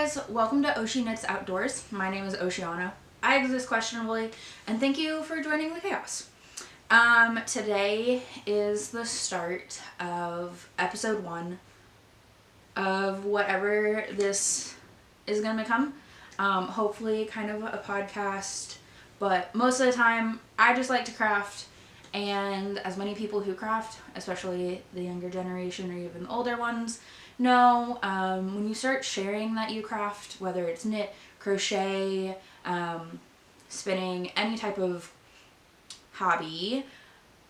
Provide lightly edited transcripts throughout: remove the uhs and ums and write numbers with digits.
guys, welcome to Oshi Knits Outdoors. My name is Oceana. I exist questionably, and thank you for joining the chaos. Today is the start of episode 1 of whatever this is gonna become. Hopefully kind of a podcast, but most of the time I just like to craft, and as many people who craft, especially the younger generation or even older ones, know when you start sharing that you craft, whether it's knit, crochet, spinning, any type of hobby,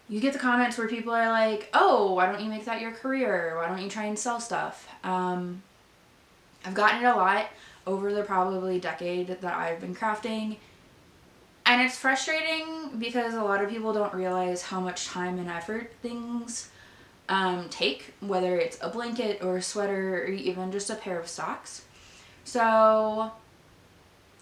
you get the comments where people are like, oh, why don't you make that your career? Why don't you try and sell stuff? I've gotten it a lot over the probably decade that I've been crafting, and it's frustrating because a lot of people don't realize how much time and effort things take, whether it's a blanket or a sweater or even just a pair of socks. So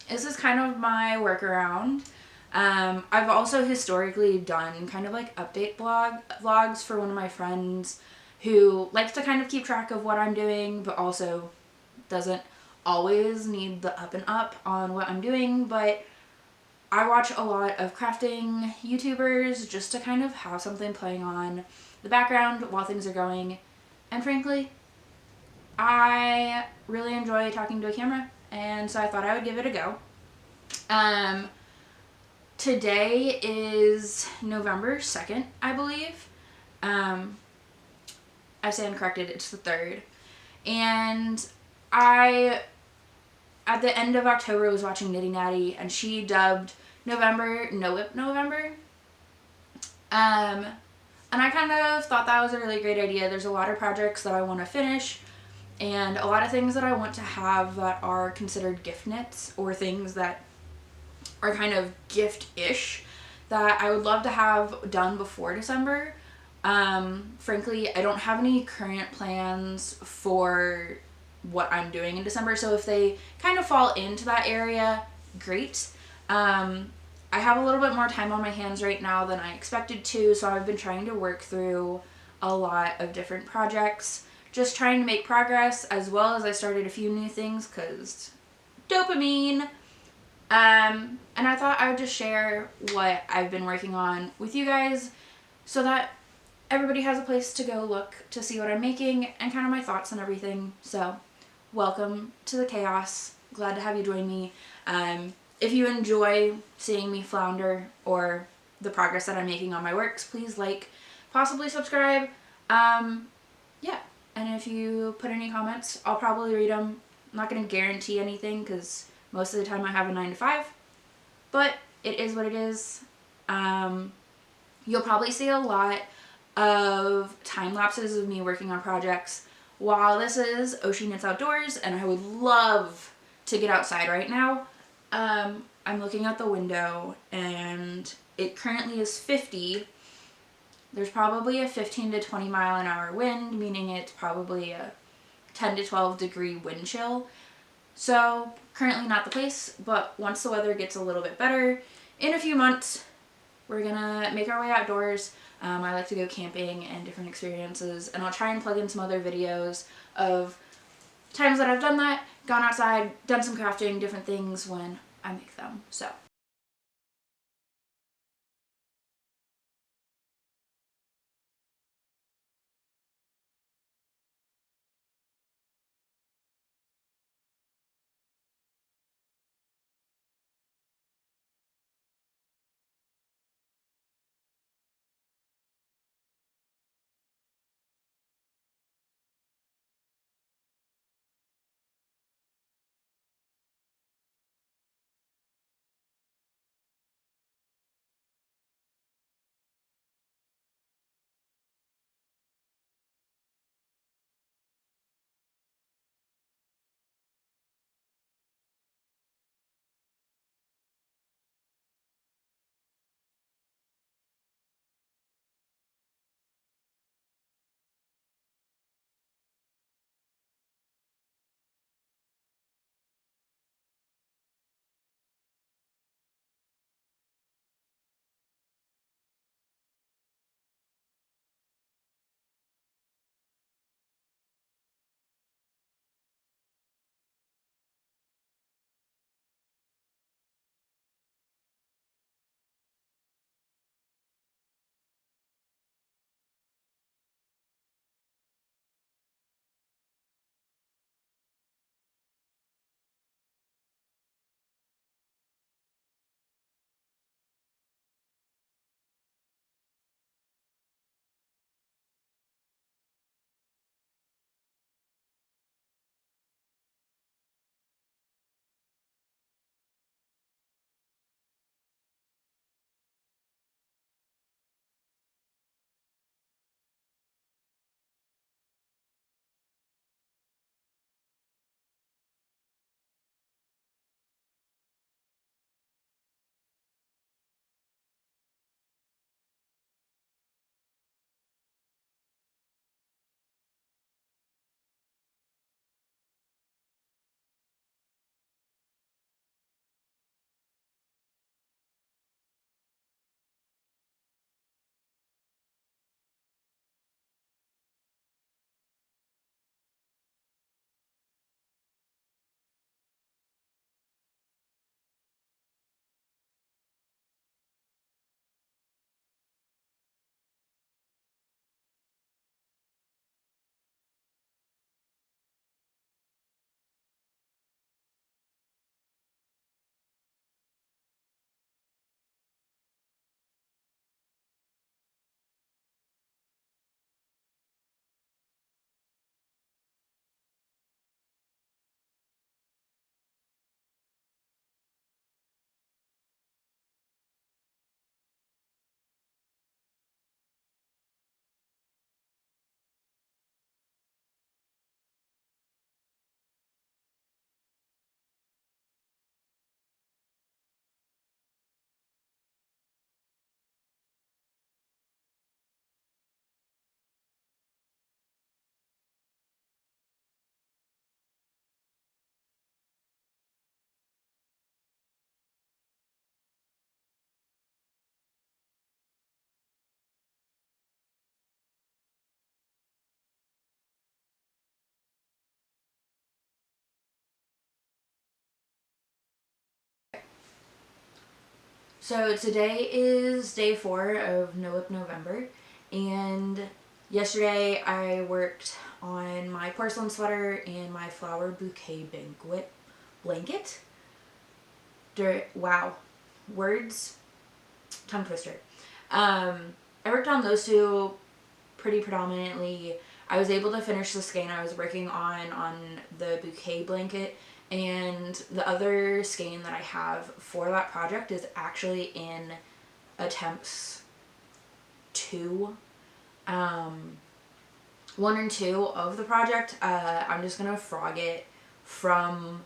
this is kind of my workaround. I've also historically done kind of like update vlogs for one of my friends who likes to kind of keep track of what I'm doing, but also doesn't always need the up and up on what I'm doing. But I watch a lot of crafting YouTubers just to kind of have something playing on the background while things are going. And frankly, I really enjoy talking to a camera, and so I thought I would give it a go. Today is November 2nd, I believe. I stand corrected, it's the 3rd. And I, at the end of October, was watching KnittyNatty, and she dubbed November No WIP November. And I kind of thought that was a really great idea. There's a lot of projects that I want to finish, and a lot of things that I want to have that are considered gift knits, or things that are kind of gift-ish that I would love to have done before December. Frankly, I don't have any current plans for what I'm doing in December, so if they kind of fall into that area, great. I have a little bit more time on my hands right now than I expected to, so I've been trying to work through a lot of different projects, just trying to make progress, as well as I started a few new things because dopamine. And I thought I would just share what I've been working on with you guys so that everybody has a place to go look to see what I'm making and kind of my thoughts and everything. So welcome to the chaos. Glad to have you join me. If you enjoy seeing me flounder or the progress that I'm making on my works, please like, possibly subscribe. Yeah, and if you put any comments, I'll probably read them. I'm not going to guarantee anything because most of the time I have a 9 to 5, but it is what it is. You'll probably see a lot of time lapses of me working on projects while this is Oshi Knits Outdoors, and I would love to get outside right now. I'm looking out the window and it currently is 50. There's probably a 15 to 20 mile an hour wind, meaning it's probably a 10 to 12 degree wind chill. So currently not the place, but once the weather gets a little bit better, in a few months, we're gonna make our way outdoors. I like to go camping and different experiences, and I'll try and plug in some other videos of times that I've done that, gone outside, done some crafting, different things when I make them. So So today is day 4 of No WIP November, and yesterday I worked on my porcelain sweater and my flower bouquet banquet blanket. Wow, words, tongue twister. I worked on those two pretty predominantly. I was able to finish the skein I was working on the bouquet blanket, and the other skein that I have for that project is actually in attempts 2, 1 and 2 of the project. I'm just gonna frog it from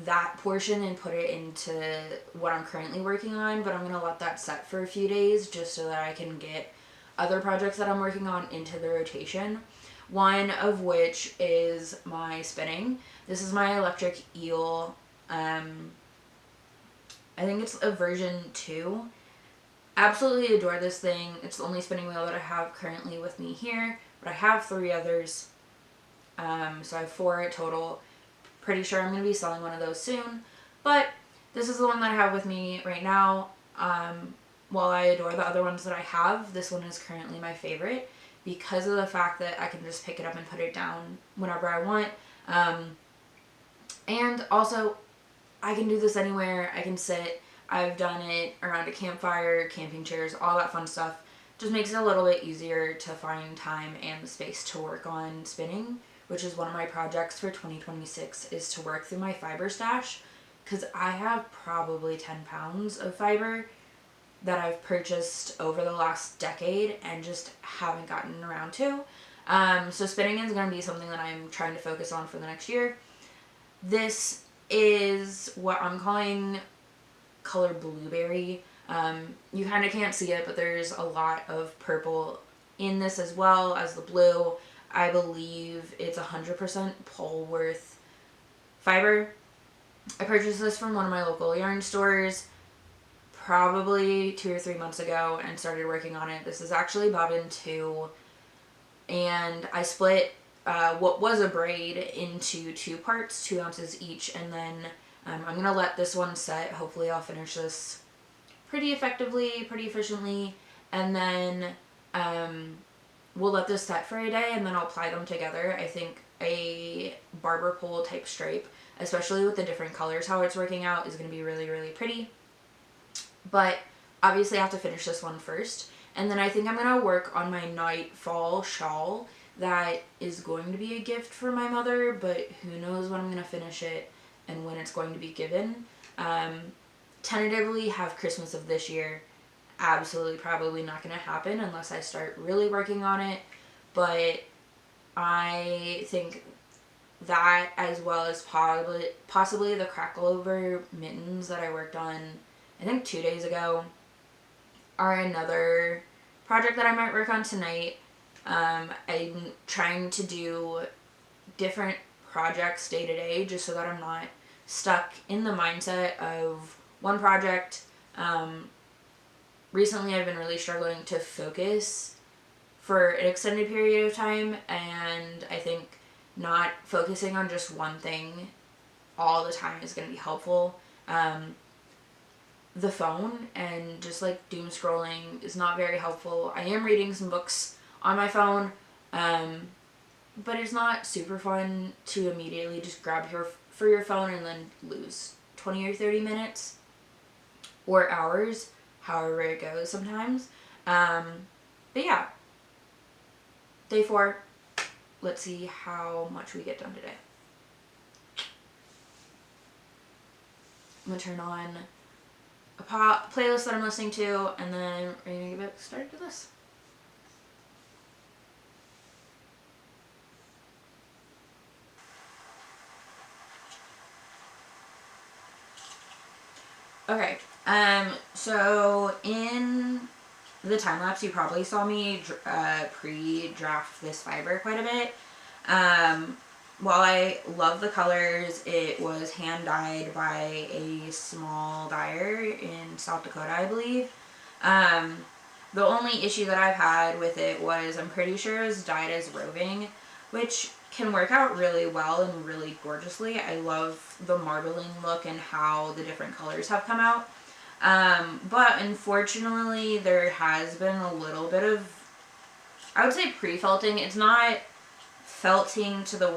that portion and put it into what I'm currently working on, but I'm gonna let that set for a few days just so that I can get other projects that I'm working on into the rotation. One of which is my spinning. This is my electric eel. I think it's a version 2. Absolutely adore this thing. It's the only spinning wheel that I have currently with me here, but I have 3 others. So I have 4 total. Pretty sure I'm going to be selling one of those soon, but this is the one that I have with me right now. While I adore the other ones that I have, this one is currently my favorite because of the fact that I can just pick it up and put it down whenever I want. And also, I can do this anywhere. I can sit. I've done it around a campfire, camping chairs, all that fun stuff. Just makes it a little bit easier to find time and the space to work on spinning, which is one of my projects for 2026, is to work through my fiber stash, because I have probably 10 pounds of fiber that I've purchased over the last decade and just haven't gotten around to. So spinning is going to be something that I'm trying to focus on for the next year. This is what I'm calling color blueberry. You kind of can't see it, but there's a lot of purple in this as well as the blue. I believe it's 100% Polworth fiber. I purchased this from one of my local yarn stores probably 2 or 3 months ago and started working on it. This is actually bobbin 2, and I split what was a braid into 2 parts, 2 ounces each, and then I'm going to let this one set. Hopefully I'll finish this pretty effectively, pretty efficiently, and then we'll let this set for a day and then I'll apply them together. I think a barber pole type stripe, especially with the different colors, how it's working out, is going to be really, really pretty. But obviously I have to finish this one first. And then I think I'm going to work on my nightfall shawl that is going to be a gift for my mother, but who knows when I'm going to finish it and when it's going to be given. Tentatively have Christmas of this year. Absolutely probably not going to happen unless I start really working on it. But I think that, as well as possibly the crackle over mittens that I worked on I think 2 days ago, are another project that I might work on tonight. I'm trying to do different projects day to day just so that I'm not stuck in the mindset of one project. Recently I've been really struggling to focus for an extended period of time, and I think not focusing on just one thing all the time is going to be helpful. The phone and just like doom scrolling is not very helpful. I am reading some books on my phone, but it's not super fun to immediately just grab your phone and then lose 20 or 30 minutes or hours, however it goes sometimes. But yeah, day 4, let's see how much we get done today. I'm gonna turn on a playlist that I'm listening to, and then we're gonna get started to this. Okay, so in the time lapse, you probably saw me pre-draft this fiber quite a bit. While I love the colors, it was hand dyed by a small dyer in South Dakota, I believe. The only issue that I've had with it was I'm pretty sure it was dyed as roving, which can work out really well and really gorgeously. I love the marbling look and how the different colors have come out. But unfortunately, there has been a little bit of, I would say, pre-felting. It's not felting to the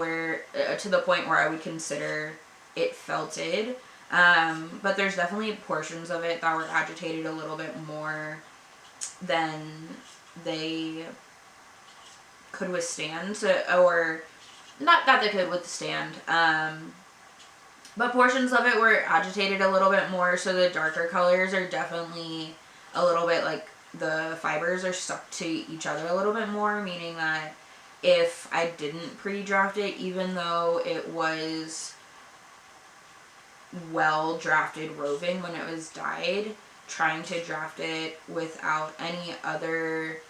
point where I would consider it felted. But there's definitely portions of it that were agitated a little bit more than they could withstand. Or not that they could withstand. But portions of it were agitated a little bit more, so the darker colors are definitely a little bit like the fibers are stuck to each other a little bit more, meaning that if I didn't pre-draft it, even though it was well drafted roving when it was dyed, trying to draft it without any other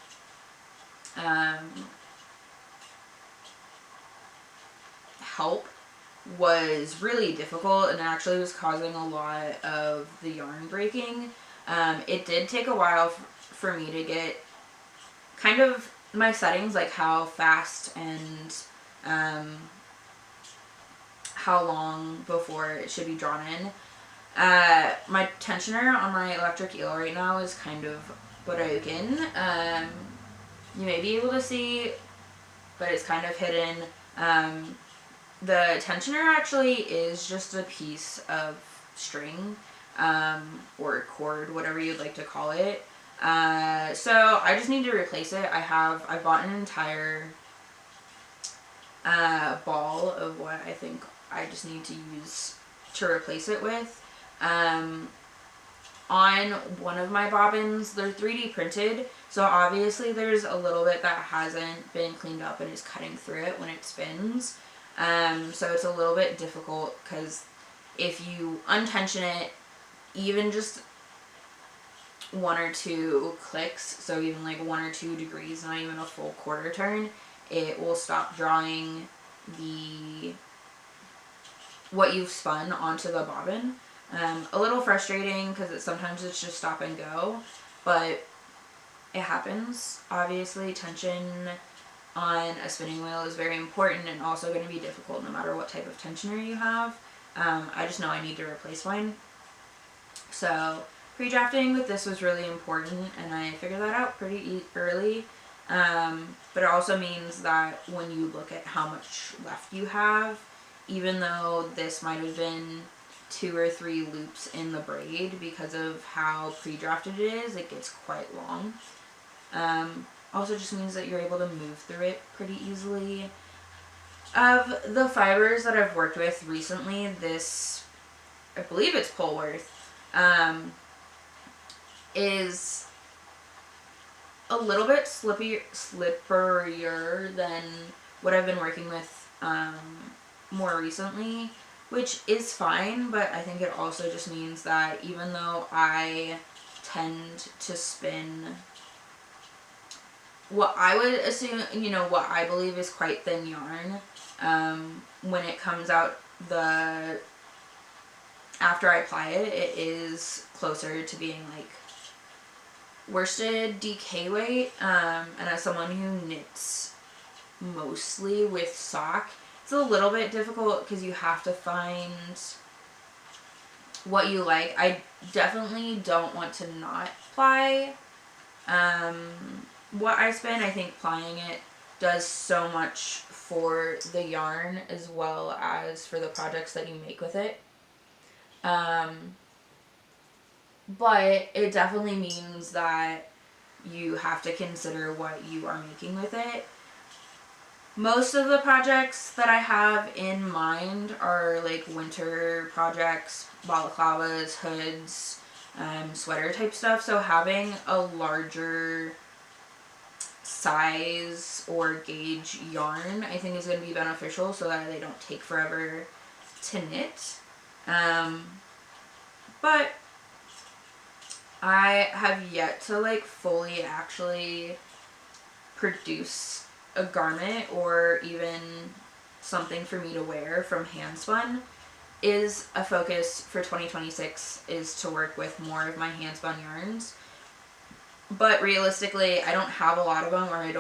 help was really difficult, and actually was causing a lot of the yarn breaking. It did take a while for me to get kind of my settings, like how fast and how long before it should be drawn in. My tensioner on my electric eel right now is kind of broken. You may be able to see, but it's kind of hidden. The tensioner actually is just a piece of string, or cord, whatever you'd like to call it. So I just need to replace it. I bought an entire ball of what I think I just need to use to replace it with. On one of my bobbins, they're 3D printed, so obviously there's a little bit that hasn't been cleaned up and is cutting through it when it spins. So it's a little bit difficult because if you untension it, even just 1 or 2 clicks, so even like 1 or 2 degrees, not even a full quarter turn, it will stop drawing what you've spun onto the bobbin. A little frustrating because sometimes it's just stop and go, but it happens. Obviously, tension on a spinning wheel is very important and also going to be difficult no matter what type of tensioner you have. I just know I need to replace mine. So pre-drafting with this was really important, and I figured that out pretty early. But it also means that when you look at how much left you have, even though this might have been 2 or 3 loops in the braid, because of how pre-drafted it is, it gets quite long. Also just means that you're able to move through it pretty easily. Of the fibers that I've worked with recently, this, I believe it's Polworth, is a little bit slipperier than what I've been working with more recently, which is fine, but I think it also just means that even though I tend to spin what I would assume, what I believe is quite thin yarn, when it comes out after I apply it, it is closer to being like worsted DK weight, and as someone who knits mostly with sock, it's a little bit difficult because you have to find what you like. I definitely don't want to not ply what I spin. I think plying it does so much for the yarn as well as for the projects that you make with it. But it definitely means that you have to consider what you are making with it. Most of the projects that I have in mind are like winter projects, balaclavas, hoods, sweater type stuff. So having a larger size or gauge yarn, I think, is going to be beneficial so that they don't take forever to knit. But I have yet to like fully actually produce a garment or even something for me to wear from handspun. Is a focus for 2026 is to work with more of my handspun yarns. But realistically, I don't have a lot of them, or I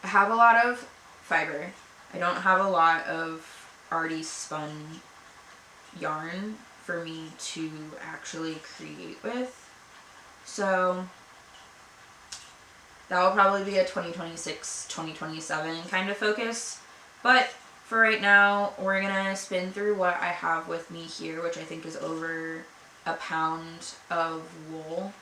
have a lot of fiber. I don't have a lot of already spun yarn for me to actually create with. So that will probably be a 2026, 2027 kind of focus. But for right now, we're gonna spin through what I have with me here, which I think is over a pound of wool.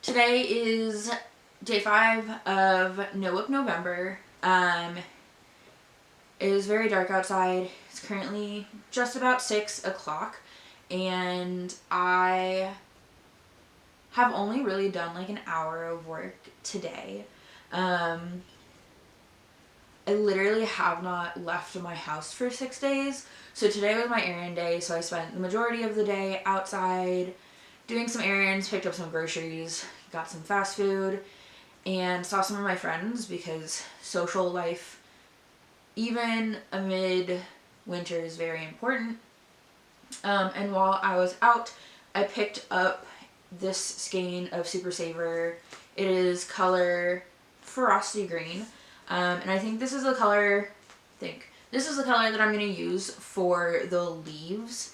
Today is day 5 of No WIP November. It is very dark outside. It's currently just about 6 o'clock, and I have only really done like an hour of work today. I literally have not left my house for 6 days. So today was my errand day, so I spent the majority of the day outside doing some errands, picked up some groceries, got some fast food, and saw some of my friends because social life, even amid winter, is very important. And while I was out, I picked up this skein of Super Saver. It is color Frosty Green. And I think this is the color, that I'm going to use for the leaves.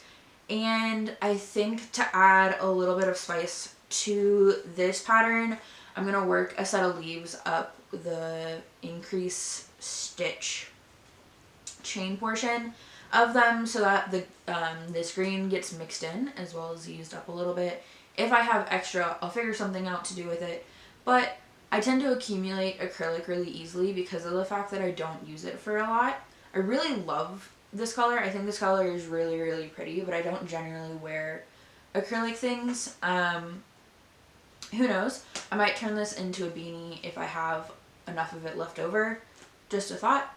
And I think to add a little bit of spice to this pattern, I'm going to work a set of leaves up the increase stitch chain portion of them so that the this green gets mixed in as well as used up a little bit. If I have extra, I'll figure something out to do with it. But I tend to accumulate acrylic really easily because of the fact that I don't use it for a lot. I really love this color. I think this color is really, really pretty, but I don't generally wear acrylic things. Who knows? I might turn this into a beanie if I have enough of it left over. Just a thought.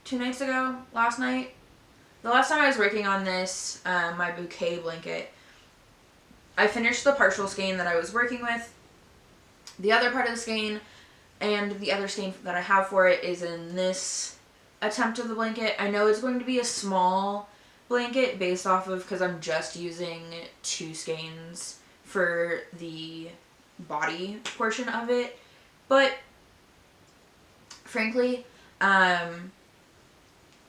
2 nights ago, the last time I was working on this, my bouquet blanket, I finished the partial skein that I was working with. The other part of the skein and the other skein that I have for it is in this attempt of the blanket. I know it's going to be a small blanket based off of, because I'm just using 2 skeins for the body portion of it. But frankly,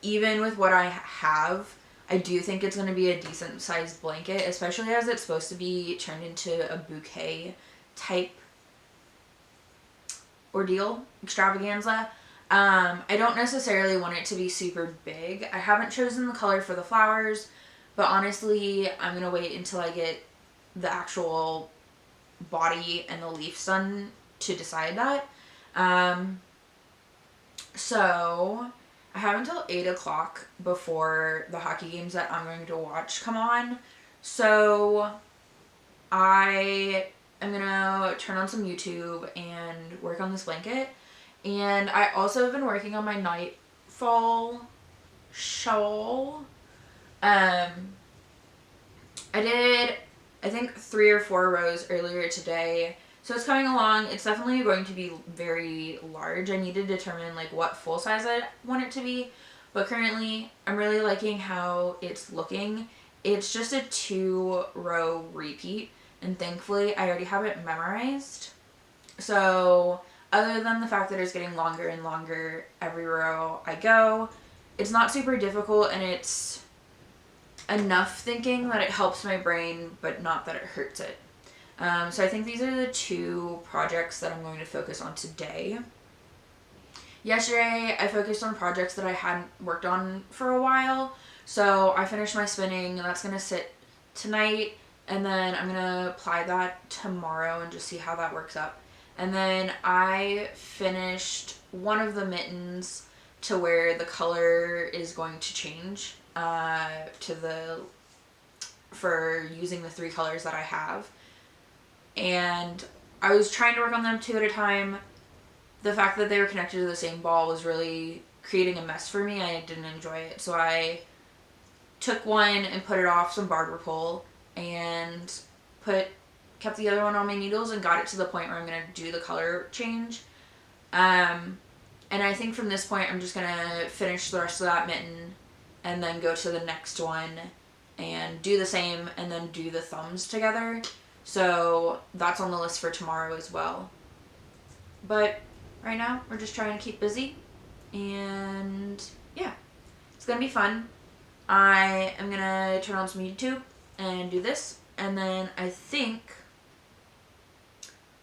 even with what I have, I do think it's going to be a decent sized blanket, especially as it's supposed to be turned into a bouquet type ordeal, extravaganza. I don't necessarily want it to be super big. I haven't chosen the color for the flowers, but honestly, I'm going to wait until I get the actual body and the leaves done to decide that. So I have until 8 o'clock before the hockey games that I'm going to watch come on. So I am going to turn on some YouTube and work on this blanket. And I also have been working on my nightfall shawl. I did I think 3 or 4 rows earlier today. So it's coming along. It's definitely going to be very large. I need to determine like what full size I want it to be. But currently, I'm really liking how it's looking. It's just a 2-row repeat. And thankfully, I already have it memorized. So other than the fact that it's getting longer and longer every row I go, it's not super difficult, and it's enough thinking that it helps my brain, but not that it hurts it. So I think these are the 2 projects that I'm going to focus on today. Yesterday, I focused on projects that I hadn't worked on for a while. So I finished my spinning, and that's going to sit tonight, and then I'm going to apply that tomorrow and just see how that works up. And then I finished one of the mittens to where the color is going to change for using the 3 colors that I have. And I was trying to work on them 2 at a time. The fact that they were connected to the same ball was really creating a mess for me. I didn't enjoy it. So I took one and put it off some barber pole and kept the other one on my needles and got it to the point where I'm going to do the color change. And I think from this point I'm just going to finish the rest of that mitten and then go to the next one and do the same and then do the thumbs together. So that's on the list for tomorrow as well. But right now we're just trying to keep busy, and yeah, it's going to be fun. I am going to turn on some YouTube and do this, and then I think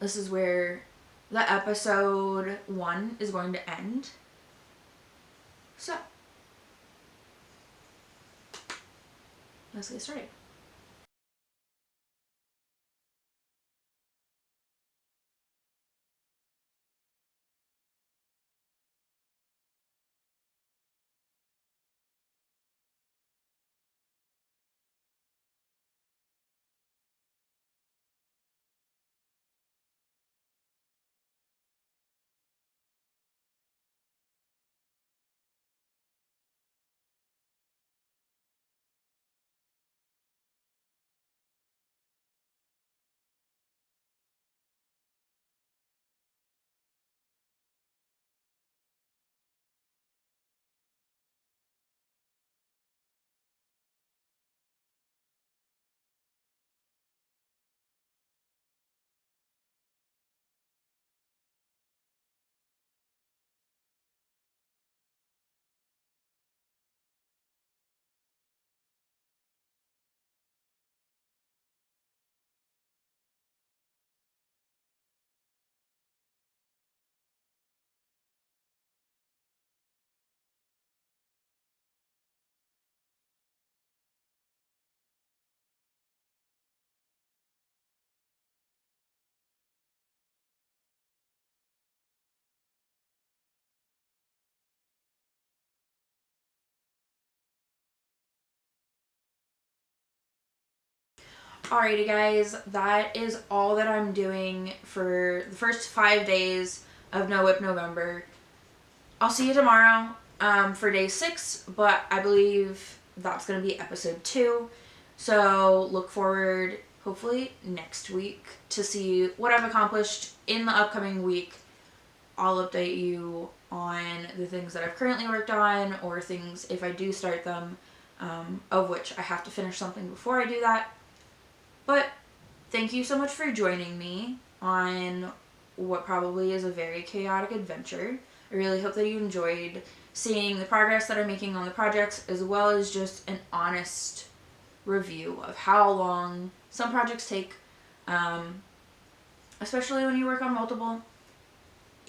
this is where the episode 1 is going to end. So, let's get started. Alrighty guys, that is all that I'm doing for the first 5 days of No WIP November. I'll see you tomorrow for day 6, but I believe that's going to be episode 2. So look forward, hopefully, next week to see what I've accomplished in the upcoming week. I'll update you on the things that I've currently worked on, or things if I do start them, of which I have to finish something before I do that. But thank you so much for joining me on what probably is a very chaotic adventure. I really hope that you enjoyed seeing the progress that I'm making on the projects, as well as just an honest review of how long some projects take, especially when you work on multiple.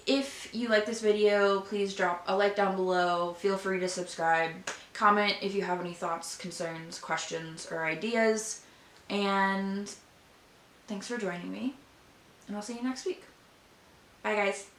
If you like this video, please drop a like down below. Feel free to subscribe. Comment if you have any thoughts, concerns, questions, or ideas. And thanks for joining me, and I'll see you next week. Bye guys.